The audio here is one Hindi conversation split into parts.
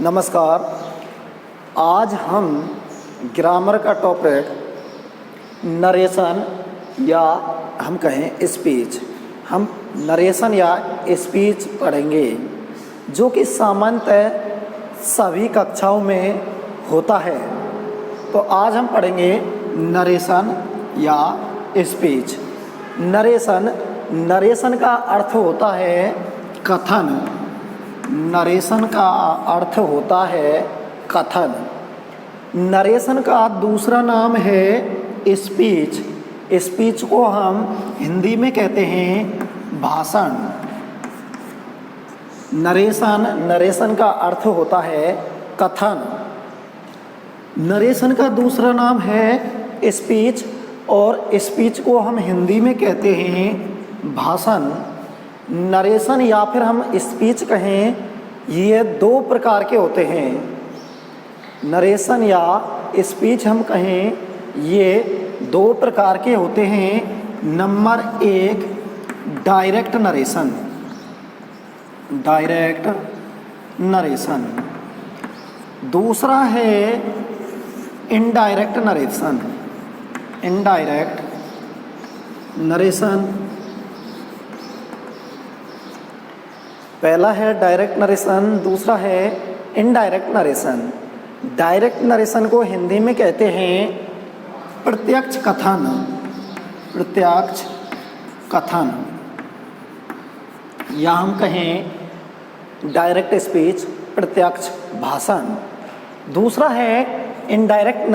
नमस्कार। आज हम ग्रामर का टॉपिक नरेशन या हम कहें स्पीच, हम नरेशन या स्पीच पढ़ेंगे, जो कि सामान्यतः सभी कक्षाओं में होता है। तो आज हम पढ़ेंगे नरेशन या स्पीच। नरेशन का अर्थ होता है कथन। नरेशन का अर्थ होता है कथन। नरेशन का दूसरा नाम है स्पीच। स्पीच को हम हिंदी में कहते हैं भाषण। नरेशन का अर्थ होता है कथन। नरेशन का दूसरा नाम है स्पीच और स्पीच को हम हिंदी में कहते हैं भाषण। नरेशन या फिर हम स्पीच कहें, ये दो प्रकार के होते हैं। नरेशन या स्पीच हम कहें, ये दो प्रकार के होते हैं। नंबर एक, डायरेक्ट नरेशन। दूसरा है इनडायरेक्ट नरेशन। पहला है डायरेक्ट नरेशन, दूसरा है इनडायरेक्ट नरेशन। डायरेक्ट नरेशन को हिंदी में कहते हैं प्रत्यक्ष कथन। या हम कहें डायरेक्ट स्पीच, प्रत्यक्ष भाषण। दूसरा है इनडायरेक्ट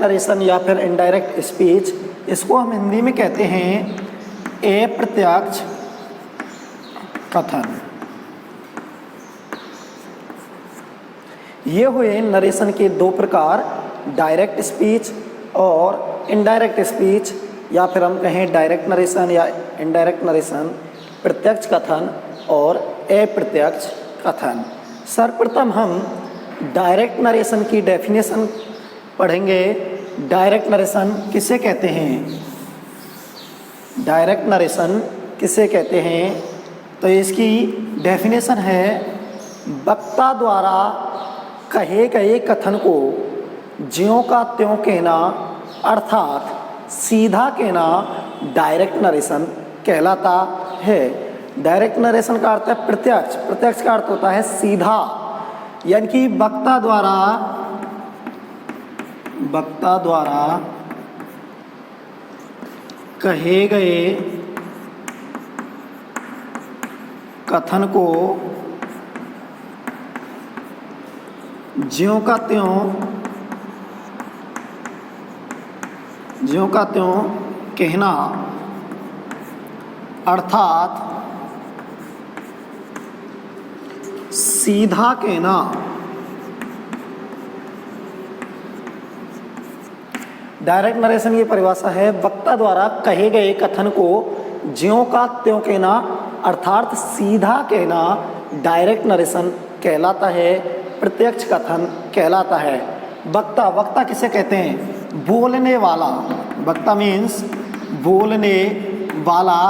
नरेशन या फिर इनडायरेक्ट स्पीच। इसको हम हिंदी में कहते हैं अप्रत्यक्ष कथन। ये हुए नरेशन के दो प्रकार, डायरेक्ट स्पीच और इनडायरेक्ट स्पीच, या फिर हम कहें डायरेक्ट नरेशन या इनडायरेक्ट नरेशन, प्रत्यक्ष कथन और अप्रत्यक्ष कथन। सर्वप्रथम हम डायरेक्ट नरेशन की डेफिनेशन पढ़ेंगे। डायरेक्ट नरेशन किसे कहते हैं? डायरेक्ट नरेशन किसे कहते हैं? तो इसकी डेफिनेशन है वक्ता द्वारा कहे गए कथन को ज्यों का त्यों कहना, अर्थात सीधा कहना डायरेक्ट नरेशन कहलाता है। डायरेक्ट नरेशन का अर्थ है प्रत्यक्ष का अर्थ होता है सीधा, यानी कि वक्ता द्वारा कहे गए कथन को ज्यों का त्यों कहना, अर्थात सीधा कहना। डायरेक्ट नरेशन की परिभाषा है वक्ता द्वारा कहे गए कथन को ज्यों का त्यों कहना, अर्थात सीधा कहना डायरेक्ट नरेशन कहलाता है, प्रत्यक्ष कथन कहलाता है। वक्ता किसे कहते हैं? बोलने वाला। वक्ता मीन्स बोलने वाला,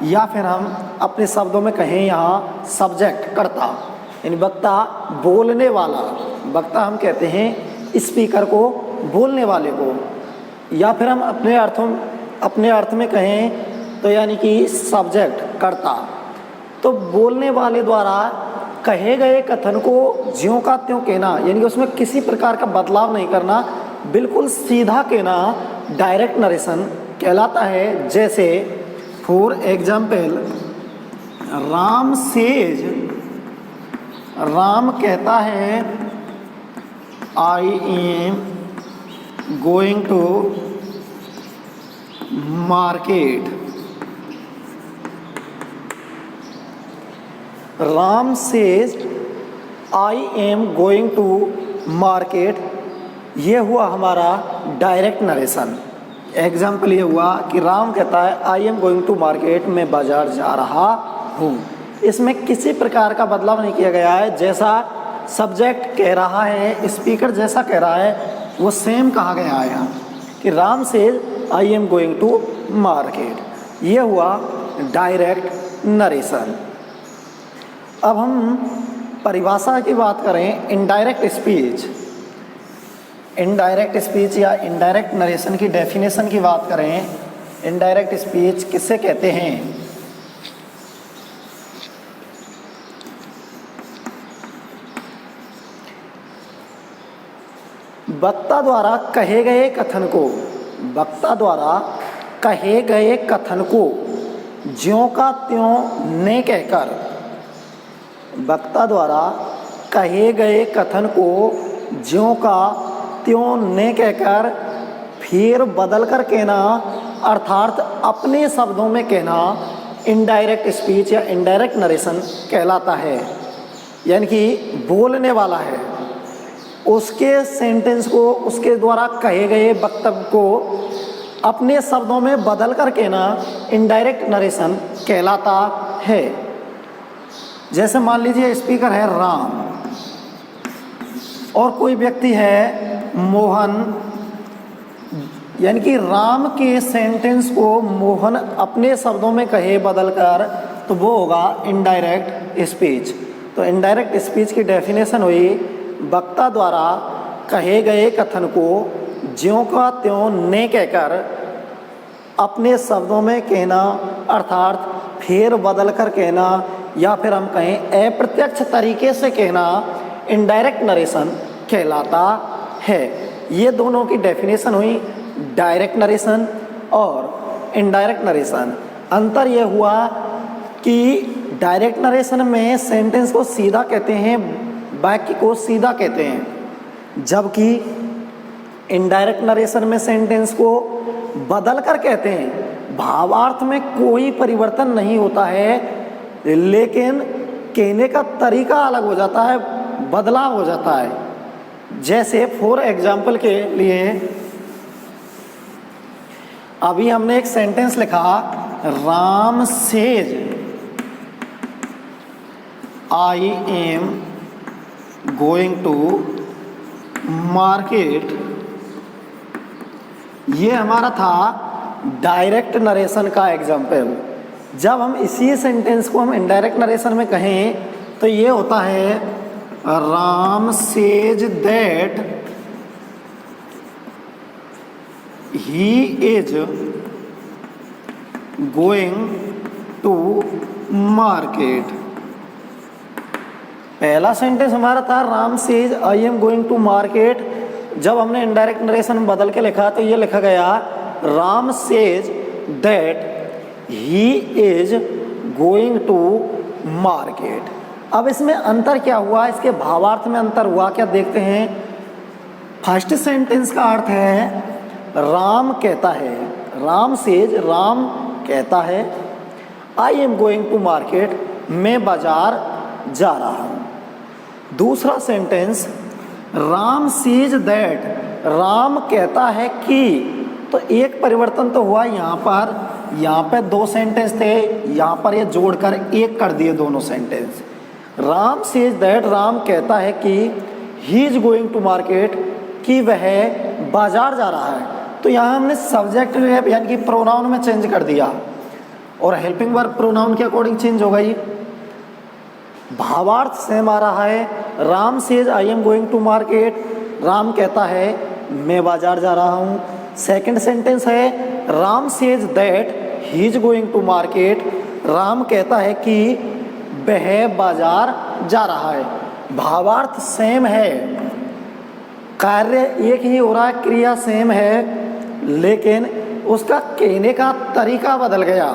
या फिर हम अपने शब्दों में कहें यहाँ सब्जेक्ट, कर्ता। यानी वक्ता बोलने वाला। वक्ता हम कहते हैं स्पीकर को, बोलने वाले को। या फिर हम अपने अर्थ में कहें तो यानी कि सब्जेक्ट, कर्ता। तो बोलने वाले द्वारा कहे गए कथन को ज्यों का त्यों कहना, यानी कि उसमें किसी प्रकार का बदलाव नहीं करना, बिल्कुल सीधा कहना डायरेक्ट नरेशन कहलाता है। जैसे फॉर एग्जाम्पल, राम कहता है I am going to market. Ram says I am going to market. ये हुआ हमारा डायरेक्ट नरेशन। एग्जाम्पल ये हुआ कि राम कहता है I am going to market, मैं बाजार जा रहा हूँ। इसमें किसी प्रकार का बदलाव नहीं किया गया है। जैसा सब्जेक्ट कह रहा है, स्पीकर जैसा कह रहा है, वो सेम कहा गया है यहाँ कि Ram says I am going to market. ये हुआ डायरेक्ट नरेशन। अब हम परिभाषा की बात करें इनडायरेक्ट स्पीच, इनडायरेक्ट स्पीच या इनडायरेक्ट नरेशन की डेफिनेशन की बात करें, इनडायरेक्ट स्पीच किसे कहते हैं? वक्ता द्वारा कहे गए कथन को, वक्ता द्वारा कहे गए कथन को ज्यों का त्यों ने कहकर, वक्ता द्वारा कहे गए कथन को ज्यों का त्यों ने कहकर फिर बदल कर कहना अर्थात अपने शब्दों में कहना इनडायरेक्ट स्पीच या इनडायरेक्ट नरेशन कहलाता है। यानी कि बोलने वाला है, उसके सेंटेंस को, उसके द्वारा कहे गए वक्तव्य को अपने शब्दों में बदल कर कहना इनडायरेक्ट नरेशन कहलाता है। जैसे मान लीजिए स्पीकर है राम और कोई व्यक्ति है मोहन, यानी कि राम के सेंटेंस को मोहन अपने शब्दों में कहे बदल कर, तो वो होगा इनडायरेक्ट स्पीच। तो इनडायरेक्ट स्पीच की डेफिनेशन हुई वक्ता द्वारा कहे गए कथन को ज्यों का त्यों ने कहकर अपने शब्दों में कहना अर्थात फेर बदल कर कहना, या फिर हम कहें अप्रत्यक्ष तरीके से कहना इनडायरेक्ट नरेशन कहलाता है। ये दोनों की डेफिनेशन हुई डायरेक्ट नरेशन और इनडायरेक्ट नरेशन। अंतर यह हुआ कि डायरेक्ट नरेशन में सेंटेंस को सीधा कहते हैं, वाक्य को सीधा कहते हैं, जबकि इनडायरेक्ट नरेशन में सेंटेंस को बदल कर कहते हैं। भावार्थ में कोई परिवर्तन नहीं होता है, लेकिन कहने का तरीका अलग हो जाता है, बदलाव हो जाता है। जैसे फॉर एग्जाम्पल के लिए अभी हमने एक सेंटेंस लिखा, Ram says I am going to market. ये हमारा था डायरेक्ट नरेशन का एग्जाम्पल। जब हम इसी सेंटेंस को हम इनडायरेक्ट नरेशन में कहें तो ये होता है Ram says that he is going to market. पहला सेंटेंस हमारा था Ram says I am going to market. जब हमने इनडायरेक्ट नरेशन बदल के लिखा तो ये लिखा गया Ram says that he is going to market. अब इसमें अंतर क्या हुआ, इसके भावार्थ में अंतर हुआ क्या, देखते हैं। फर्स्ट सेंटेंस का अर्थ है राम कहता है, राम सेज राम कहता है, I am going to market मैं बाजार जा रहा हूँ। दूसरा sentence Ram says that Ram कहता है कि, तो एक परिवर्तन तो हुआ यहाँ पर दो सेंटेंस थे, यहाँ पर ये जोड़कर एक कर दिए दोनों sentence. Ram says that Ram कहता है कि he is going to market कि वह बाजार जा रहा है। तो यहाँ हमने सब्जेक्ट यानी कि प्रोनाउन में चेंज कर दिया और हेल्पिंग वर्ब प्रोनाउन के अकॉर्डिंग चेंज हो गई। भावार्थ सेम आ रहा है, Ram says I am going to market, Ram कहता है मैं बाजार जा रहा हूँ। सेकंड सेंटेंस है Ram says that he is going to market, Ram कहता है कि वह बाजार जा रहा है। भावार्थ सेम है, कार्य एक ही हो रहा है, क्रिया सेम है, लेकिन उसका कहने का तरीका बदल गया।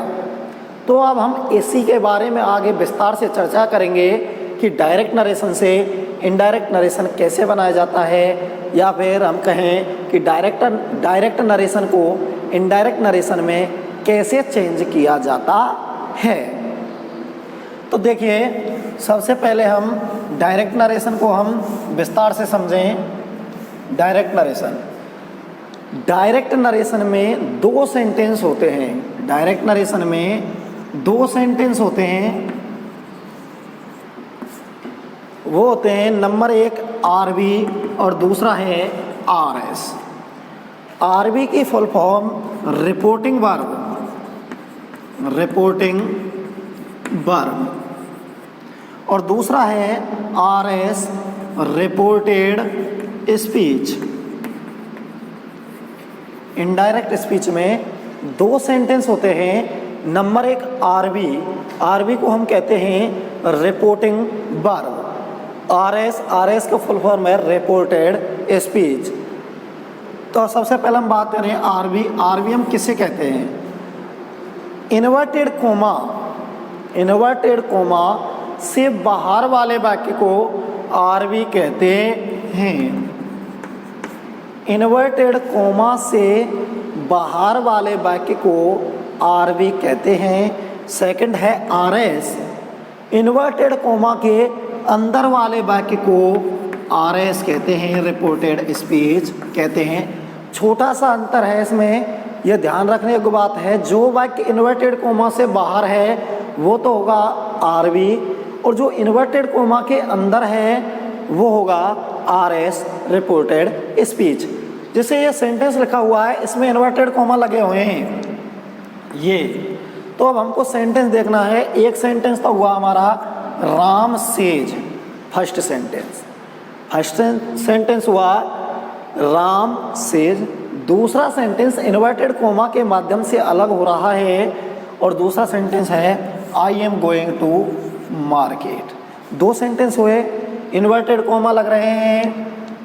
तो अब हम इसी के बारे में आगे विस्तार से चर्चा करेंगे कि डायरेक्ट नरेशन से इनडायरेक्ट नरेशन कैसे बनाया जाता है, या फिर हम कहें कि डायरेक्ट नरेशन को इनडायरेक्ट नरेशन में कैसे चेंज किया जाता है। तो देखिए, सबसे पहले हम डायरेक्ट नरेशन को हम विस्तार से समझें। डायरेक्ट नरेशन में दो सेंटेंस होते हैं। डायरेक्ट नरेशन में दो सेंटेंस होते हैं, वो होते हैं नंबर एक आरबी और दूसरा है आरएस। आरबी की फुल फॉर्म रिपोर्टिंग वर्ब और दूसरा है RS reported speech. Indirect speech में दो सेंटेंस होते हैं। नंबर एक आरबी को हम कहते हैं रिपोर्टिंग वर्ब। आरएस का फुल फॉर्म है रिपोर्टेड स्पीच। तो सबसे पहले हम बात करें आरबी हम किसे कहते हैं? इन्वर्टेड कोमा से बाहर वाले वाक्य को आरबी कहते हैं। इन्वर्टेड कोमा से बाहर वाले वाक्य को आरबी कहते हैं। सेकंड है आरएस। इन्वर्टेड कोमा के अंदर वाले वाक्य को आरएस कहते हैं, रिपोर्टेड स्पीच कहते हैं। छोटा सा अंतर है इसमें, यह ध्यान रखने की बात है। जो वाक्य इन्वर्टेड कोमा से बाहर है वो तो होगा आरबी, और जो इन्वर्टेड कोमा के अंदर है वो होगा आरएस, रिपोर्टेड स्पीच। जैसे ये सेंटेंस लिखा हुआ है, इसमें इन्वर्टेड कोमा लगे हुए हैं ये। तो अब हमको सेंटेंस देखना है। एक सेंटेंस तो हुआ हमारा राम सेज, फर्स्ट सेंटेंस हुआ राम सेज। दूसरा सेंटेंस इन्वर्टेड कोमा के माध्यम से अलग हो रहा है, और दूसरा सेंटेंस है I am going to market. दो सेंटेंस हुए, इन्वर्टेड कोमा लग रहे हैं।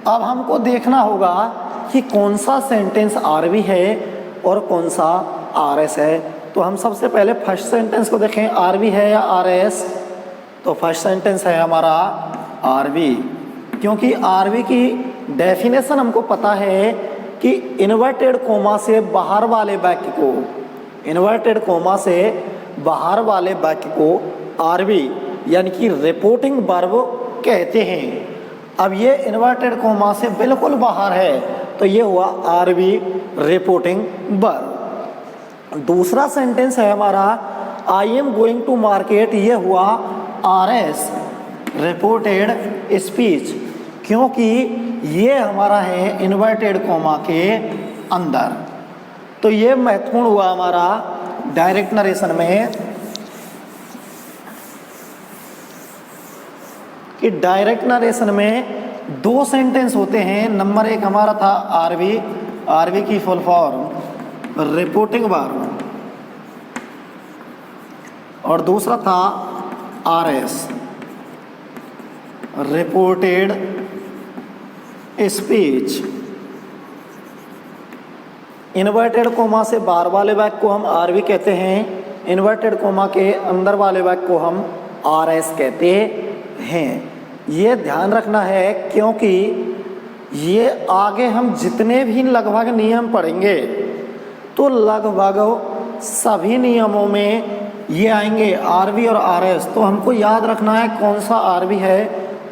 अब हमको देखना होगा कि कौन सा सेंटेंस आरबी है और कौन सा आरएस है। तो हम सबसे पहले फर्स्ट सेंटेंस को देखें, आरबी है या आरएस। तो फर्स्ट सेंटेंस है हमारा आरबी, क्योंकि आरबी की डेफिनेशन हमको पता है कि इन्वर्टेड कोमा से बाहर वाले वाक्य को, इन्वर्टेड कोमा से बाहर वाले वाक्य को आरबी यानी कि रिपोर्टिंग वर्ब कहते हैं। अब ये इन्वर्टेड कोमा से बिल्कुल बाहर है, तो ये हुआ आरबी, रिपोर्टिंग वर्ब। दूसरा सेंटेंस है हमारा I am going to market, ये हुआ आरएस, रिपोर्टेड स्पीच, क्योंकि ये हमारा है इन्वर्टेड कोमा के अंदर। तो ये महत्वपूर्ण हुआ हमारा डायरेक्ट नरेशन में कि डायरेक्ट नरेशन में दो सेंटेंस होते हैं। नंबर एक हमारा था आरबी की फुल फॉर्म रिपोर्टिंग वर्ब, और दूसरा था RS, reported speech. Inverted coma से बाहर वाले वाक्य को हम आरबी कहते हैं, इन्वर्टेड कोमा के अंदर वाले वाक्य को हम आरएस कहते हैं। ये ध्यान रखना है, क्योंकि ये आगे हम जितने भी लगभग नियम पढ़ेंगे तो लगभग सभी नियमों में ये आएंगे आरबी और आरएस। तो हमको याद रखना है कौन सा आरबी है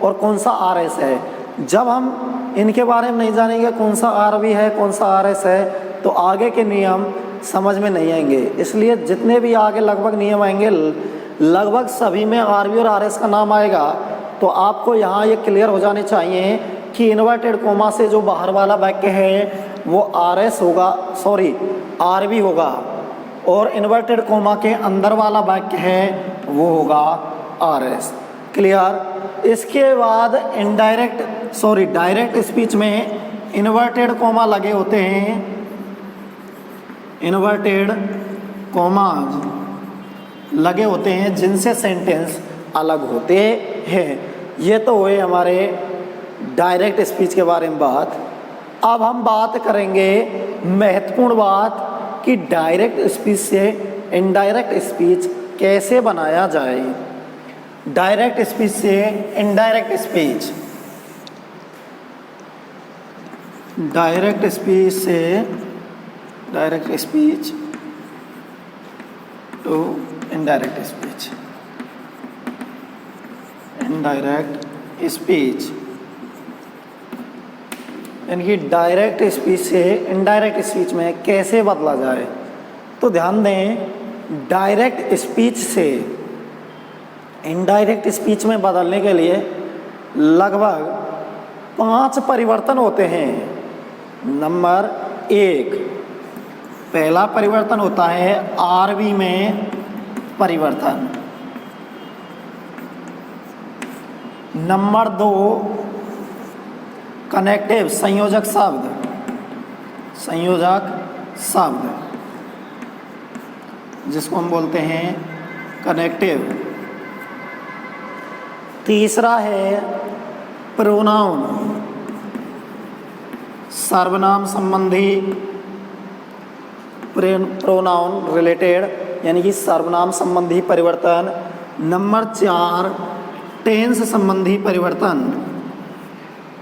और कौन सा आरएस है। जब हम इनके बारे में नहीं जानेंगे कौन सा आरबी है कौन सा आरएस है, तो आगे के नियम समझ में नहीं आएंगे। इसलिए जितने भी आगे लगभग नियम आएंगे लगभग सभी में आरबी और आरएस का नाम आएगा। तो आपको यहाँ ये क्लियर हो जाने चाहिए कि इन्वर्टेड कोमा से जो बाहर वाला वाक्य है वो आरएस होगा, सॉरी आरबी होगा, और इन्वर्टेड कोमा के अंदर वाला वाक्य है वो होगा आरएस। क्लियर। इसके बाद डायरेक्ट स्पीच में इन्वर्टेड कोमा लगे होते हैं, इन्वर्टेड कोमाज लगे होते हैं जिनसे सेंटेंस अलग होते हैं। ये तो हुए हमारे डायरेक्ट स्पीच के बारे में बात। अब हम बात करेंगे महत्वपूर्ण बात कि डायरेक्ट स्पीच से इनडायरेक्ट स्पीच कैसे बनाया जाए। डायरेक्ट स्पीच से indirect speech, direct speech to indirect speech, indirect speech यानी कि डायरेक्ट स्पीच से इनडायरेक्ट स्पीच में कैसे बदला जाए। तो ध्यान दें, डायरेक्ट स्पीच से इनडायरेक्ट स्पीच में बदलने के लिए लगभग 5 परिवर्तन होते हैं। नंबर 1, पहला परिवर्तन होता है आरबी में परिवर्तन। नंबर 2 कनेक्टिव संयोजक शब्द जिसको हम बोलते हैं कनेक्टिव। तीसरा है प्रोनाउन सर्वनाम संबंधी, प्रोनाउन रिलेटेड यानी कि सर्वनाम संबंधी परिवर्तन। नंबर 4 टेंस संबंधी परिवर्तन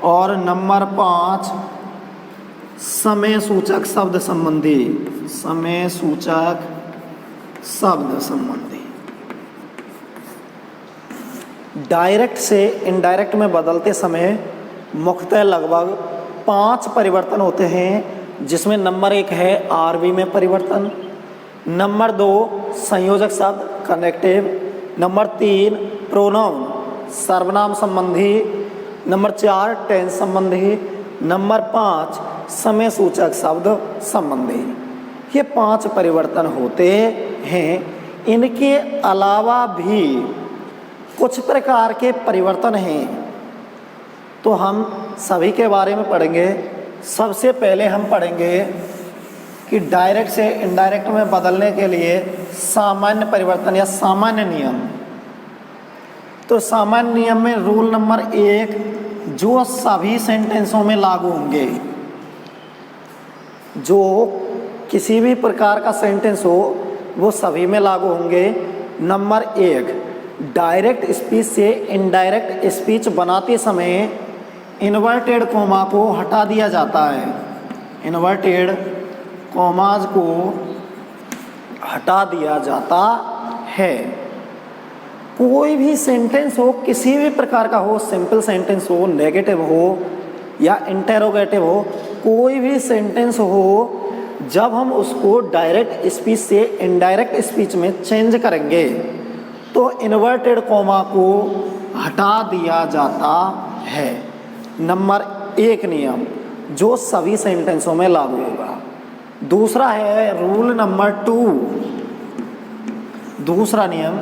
और नंबर 5 समय सूचक शब्द संबंधी। डायरेक्ट से इनडायरेक्ट में बदलते समय मुख्यतः लगभग 5 परिवर्तन होते हैं, जिसमें नंबर 1 है आरबी में परिवर्तन, नंबर 2 संयोजक शब्द कनेक्टिव, नंबर 3 प्रोनाउन सर्वनाम संबंधी, नंबर 4 टेंस संबंधी, नंबर 5 समय सूचक शब्द संबंधी। ये 5 परिवर्तन होते हैं। इनके अलावा भी कुछ प्रकार के परिवर्तन हैं, तो हम सभी के बारे में पढ़ेंगे। सबसे पहले हम पढ़ेंगे कि डायरेक्ट से इनडायरेक्ट में बदलने के लिए सामान्य परिवर्तन या सामान्य नियम। तो सामान्य नियम में रूल नंबर 1 जो सभी सेंटेंसों में लागू होंगे, जो किसी भी प्रकार का सेंटेंस हो वो सभी में लागू होंगे। नंबर 1 डायरेक्ट स्पीच से इनडायरेक्ट स्पीच बनाते समय इन्वर्टेड कॉमा को हटा दिया जाता है। इन्वर्टेड कॉमाज को हटा दिया जाता है। कोई भी सेंटेंस हो, किसी भी प्रकार का हो, सिंपल सेंटेंस हो, नेगेटिव हो या इंटेरोगेटिव हो, कोई भी सेंटेंस हो, जब हम उसको डायरेक्ट स्पीच से इनडायरेक्ट स्पीच में चेंज करेंगे तो इन्वर्टेड कॉमा को हटा दिया जाता है। नंबर 1 नियम जो सभी सेंटेंसों में लागू होगा। दूसरा है रूल नंबर 2। दूसरा नियम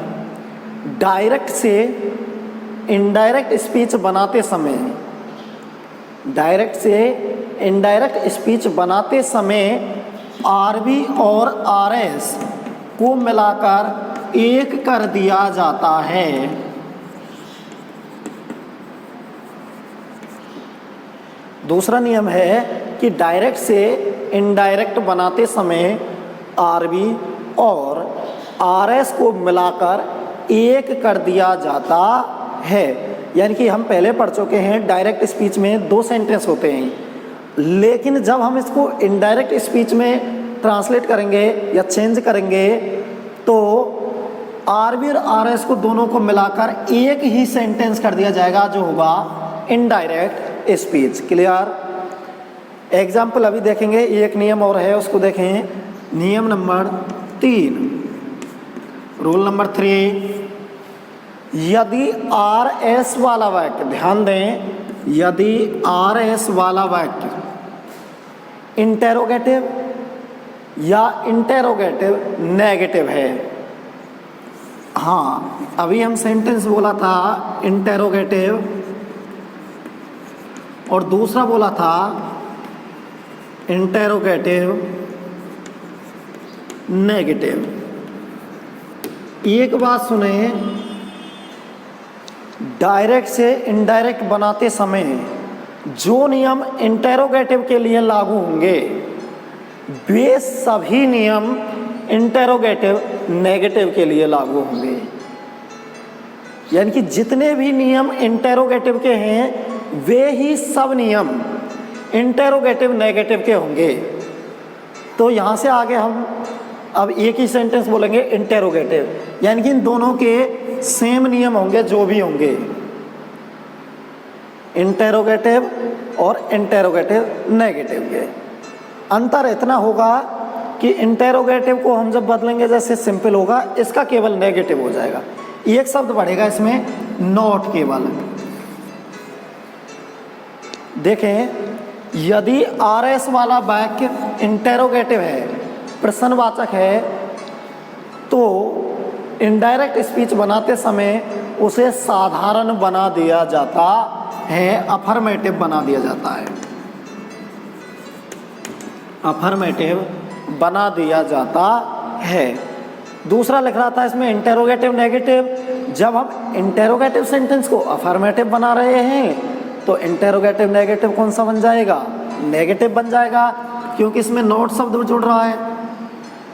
डायरेक्ट से इनडायरेक्ट स्पीच बनाते समय, डायरेक्ट से इनडायरेक्ट स्पीच बनाते समय आरबी और आरएस को मिलाकर एक कर दिया जाता है। दूसरा नियम है कि डायरेक्ट से इनडायरेक्ट बनाते समय आरबी और आरएस को मिलाकर एक कर दिया जाता है। यानी कि हम पहले पढ़ चुके हैं डायरेक्ट स्पीच में 2 सेंटेंस होते हैं, लेकिन जब हम इसको इनडायरेक्ट स्पीच में ट्रांसलेट करेंगे या चेंज करेंगे तो आरबी और आरएस को दोनों को मिलाकर एक ही सेंटेंस कर दिया जाएगा, जो होगा इनडायरेक्ट स्पीच। क्लियर? एग्जाम्पल अभी देखेंगे। एक नियम और है, उसको देखें। नियम नंबर 3, रूल नंबर 3, यदि आरएस वाला वाक्य, ध्यान दें, यदि आरएस वाला वाक्य इंटेरोगेटिव या इंटेरोगेटिव नेगेटिव है। हाँ, अभी हम सेंटेंस बोला था इंटेरोगेटिव और दूसरा बोला था इंटेरोगेटिव नेगेटिव। एक बात सुने, डायरेक्ट से इनडायरेक्ट बनाते समय जो नियम इंटेरोगेटिव के लिए लागू होंगे वे सभी नियम इंटेरोगेटिव नेगेटिव के लिए लागू होंगे। यानी कि जितने भी नियम इंटेरोगेटिव के हैं वे ही सब नियम इंटेरोगेटिव नेगेटिव के होंगे। तो यहाँ से आगे हम अब एक ही सेंटेंस बोलेंगे इंटेरोगेटिव, यानी कि इन दोनों के सेम नियम होंगे जो भी होंगे, इंटेरोगेटिव और इंटेरोगेटिव नेगेटिव के। अंतर इतना होगा कि इंटेरोगेटिव को हम जब बदलेंगे जैसे सिंपल होगा, इसका केवल नेगेटिव हो जाएगा, एक शब्द बढ़ेगा इसमें, नॉट केवल। देखें, यदि आरएस वाला वाक्य इंटेरोगेटिव है, प्रश्नवाचक है, तो इनडायरेक्ट स्पीच बनाते समय उसे साधारण बना दिया जाता है, अफर्मेटिव बना दिया जाता है, अफर्मेटिव बना दिया जाता है। दूसरा लिख रहा था इसमें इंटेरोगेटिव नेगेटिव। जब हम इंटेरोगेटिव सेंटेंस को अफर्मेटिव बना रहे हैं तो इंटेरोगेटिव नेगेटिव कौन सा बन जाएगा? नेगेटिव बन जाएगा, क्योंकि इसमें नॉट शब्द जुड़ रहा है।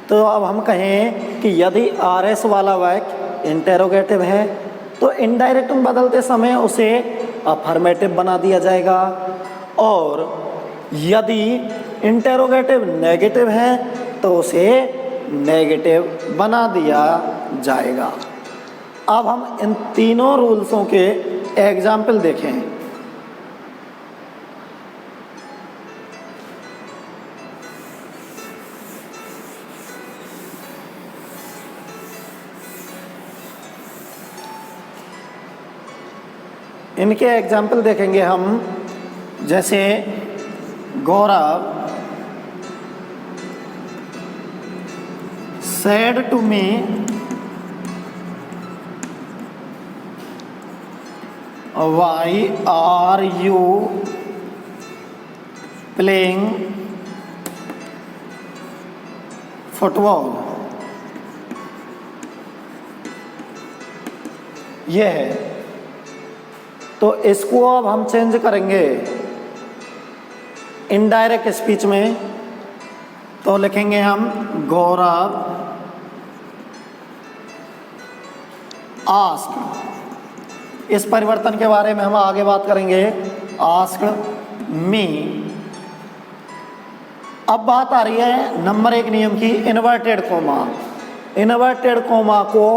तो अब हम कहें कि यदि RS वाला वाक्य इंटेरोगेटिव है तो इनडायरेक्ट में बदलते समय उसे अफर्मेटिव बना दिया जाएगा, और यदि इंटेरोगेटिव नेगेटिव है तो उसे नेगेटिव बना दिया जाएगा। अब हम इन तीनों रूल्सों के एग्जाम्पल देखें। इनके एग्जाम्पल देखेंगे हम, जैसे गौरव said to me why are you playing football? ये है। तो इसको अब हम चेंज करेंगे इनडायरेक्ट स्पीच में, तो लिखेंगे हम गौरव आस्क। इस परिवर्तन के बारे में हम आगे बात करेंगे, आस्क मी। अब बात आ रही है नंबर 1 नियम की, इन्वर्टेड कोमा। इन्वर्टेड कोमा को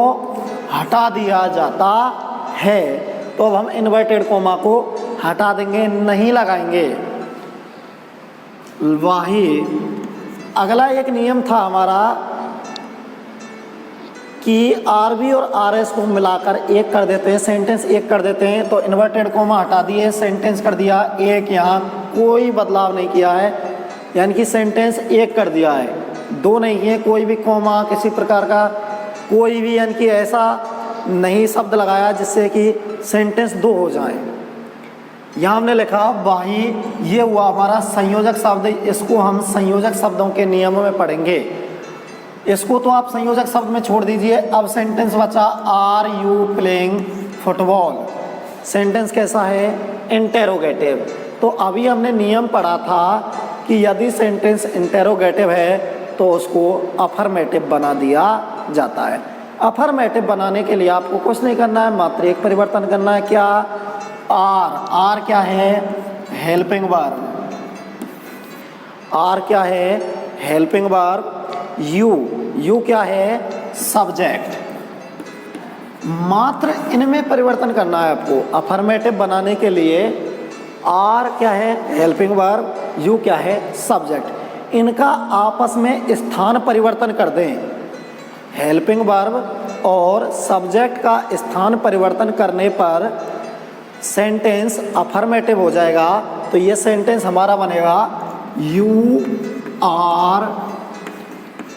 हटा दिया जाता है, तो अब हम इन्वर्टेड कोमा को हटा देंगे, नहीं लगाएंगे। वही अगला एक नियम था हमारा कि RB और RS को मिलाकर एक कर देते हैं, सेंटेंस एक कर देते हैं। तो इन्वर्टेड कोमा हटा दिए, सेंटेंस कर दिया एक, यहाँ कोई बदलाव नहीं किया है, यानी कि सेंटेंस एक कर दिया है, दो नहीं है। कोई भी कोमा किसी प्रकार का कोई भी यानी कि ऐसा नहीं शब्द लगाया जिससे कि सेंटेंस दो हो जाए। यहाँ हमने लिखा वाही, ये हुआ हमारा संयोजक शब्द। इसको हम संयोजक शब्दों के नियमों में पढ़ेंगे। इसको तो आप संयोजक शब्द में छोड़ दीजिए। अब सेंटेंस बचा are you playing football. Sentence कैसा है? इंटेरोगेटिव। तो अभी हमने नियम पढ़ा था कि यदि सेंटेंस इंटेरोगेटिव है तो उसको अफर्मेटिव बना दिया जाता है। अफर्मेटिव बनाने के लिए आपको कुछ नहीं करना है, मात्र एक परिवर्तन करना है। क्या? आर क्या है? Helping verb. आर क्या है? Helping verb. यू क्या है? सब्जेक्ट। मात्र इनमें परिवर्तन करना है आपको अफर्मेटिव बनाने के लिए। आर क्या है? Helping verb. यू क्या है? सब्जेक्ट। इनका आपस में स्थान परिवर्तन कर दें। हेल्पिंग वर्ब और सब्जेक्ट का स्थान परिवर्तन करने पर सेंटेंस अफर्मेटिव हो जाएगा। तो ये सेंटेंस हमारा बनेगा यू आर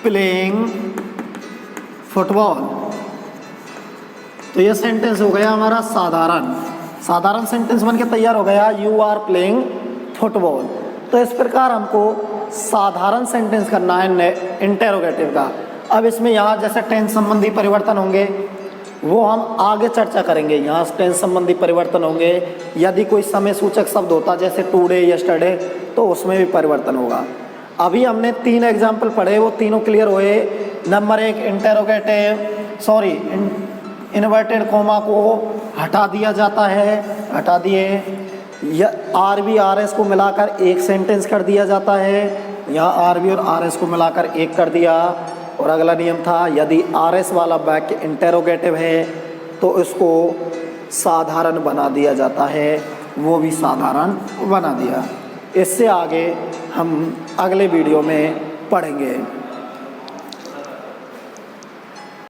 प्लेइंग फुटबॉल। तो ये सेंटेंस हो गया हमारा साधारण सेंटेंस बनके तैयार हो गया, यू आर प्लेइंग फुटबॉल। तो इस प्रकार हमको साधारण सेंटेंस करना है इंटेरोगेटिव का। अब इसमें यहाँ जैसे टेंस संबंधी परिवर्तन होंगे वो हम आगे चर्चा करेंगे। यहाँ टेंस संबंधी परिवर्तन होंगे। यदि कोई समय सूचक शब्द होता जैसे टुडे, यस्टरडे, तो उसमें भी परिवर्तन होगा। अभी हमने 3 एग्जाम्पल पढ़े, वो तीनों क्लियर हुए। नंबर 1 इन्वर्टेड कोमा को हटा दिया जाता है, हटा दिए। RB RS को मिलाकर एक सेंटेंस कर दिया जाता है, यहाँ RB और RS को मिलाकर एक कर दिया। और अगला नियम था यदि RS वाला वाक्य इंटेरोगेटिव है तो उसको साधारण बना दिया जाता है, वो भी साधारण बना दिया। इससे आगे हम अगले वीडियो में पढ़ेंगे।